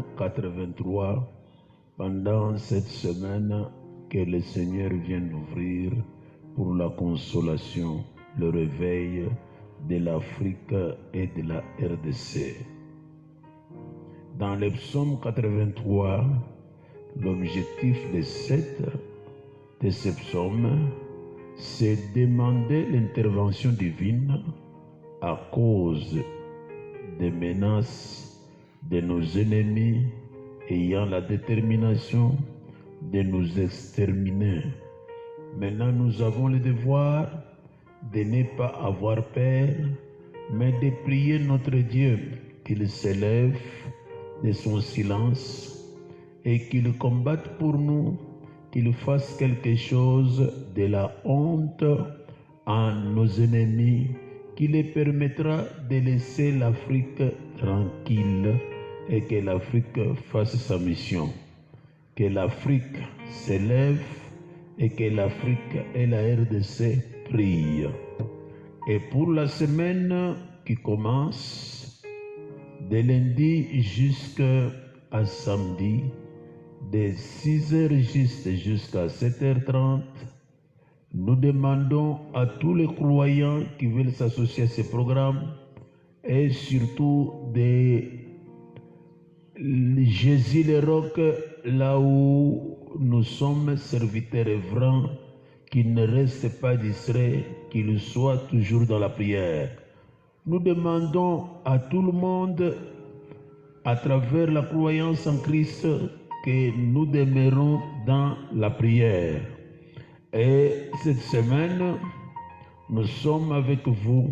psaume 83 pendant cette semaine que le Seigneur vient d'ouvrir pour la consolation, le réveil de l'Afrique et de la RDC. Dans le psaume 83, l'objectif de ce psaume, c'est demander l'intervention divine à cause des menaces de nos ennemis ayant la détermination de nous exterminer. Maintenant, nous avons le devoir de ne pas avoir peur, mais de prier notre Dieu qu'il s'élève de son silence et qu'il combatte pour nous, qu'il fasse quelque chose de la honte à nos ennemis, qui les permettra de laisser l'Afrique tranquille et que l'Afrique fasse sa mission. Que l'Afrique s'élève et que l'Afrique et la RDC prient. Et pour la semaine qui commence, de lundi jusqu'à samedi, de 6h jusqu'à 7h30, nous demandons à tous les croyants qui veulent s'associer à ce programme et surtout de Jésus le Roc, là où nous sommes serviteurs œuvrants, qu'ils ne restent pas distraits, qu'ils soient toujours dans la prière. Nous demandons à tout le monde, à travers la croyance en Christ, que nous demeurons dans la prière. Et cette semaine, nous sommes avec vous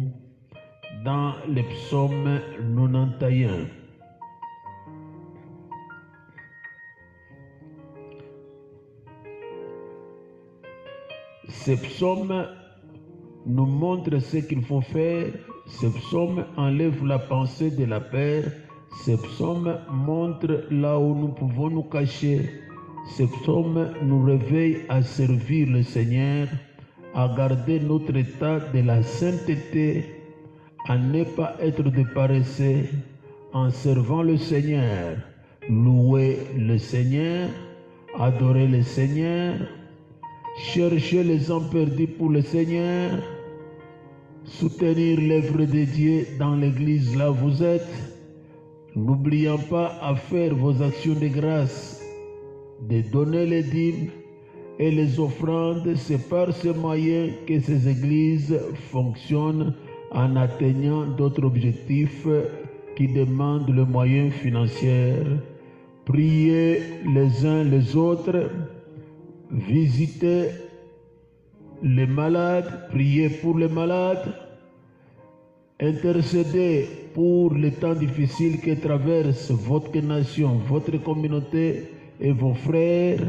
dans le psaume 91. Ce psaume nous montre ce qu'il faut faire. Ce psaume enlève la pensée de la peur. Ce psaume montre là où nous pouvons nous cacher. Ce psaume nous réveille à servir le Seigneur, à garder notre état de la sainteté, à ne pas être de paresseux en servant le Seigneur, louer le Seigneur, adorer le Seigneur, chercher les âmes perdues pour le Seigneur, soutenir l'œuvre de Dieu dans l'église là où vous êtes, n'oubliant pas à faire vos actions de grâce, de donner les dîmes et les offrandes. C'est par ce moyen que ces églises fonctionnent en atteignant d'autres objectifs qui demandent le moyen financier. Priez les uns les autres, visitez les malades, priez pour les malades, intercédez pour les temps difficiles que traverse votre nation, votre communauté et vos frères.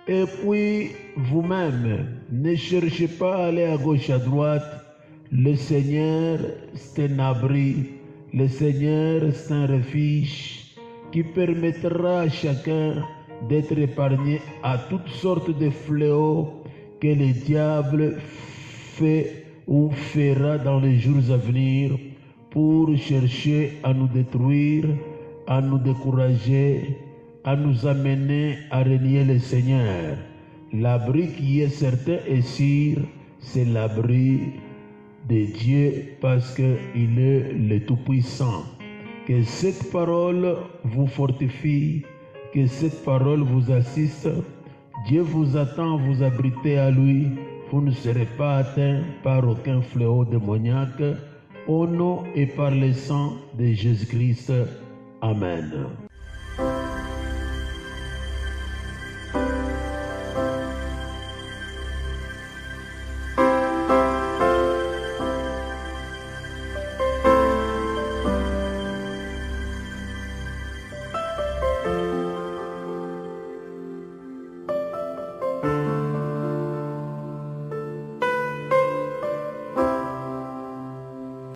Et puis vous-même, ne cherchez pas à aller à gauche, à droite. Le Seigneur, c'est un abri. Le Seigneur, c'est un refuge qui permettra à chacun d'être épargné à toutes sortes de fléaux que le diable fait ou fera dans les jours à venir pour chercher à nous détruire, à nous décourager, à nous amener à renier le Seigneur. L'abri qui est certain et sûr, c'est l'abri de Dieu parce qu'il est le Tout-Puissant. Que cette parole vous fortifie, que cette parole vous assiste. Dieu vous attend, vous abritez à lui. Vous ne serez pas atteint par aucun fléau démoniaque. Au nom et par le sang de Jésus-Christ. Amen.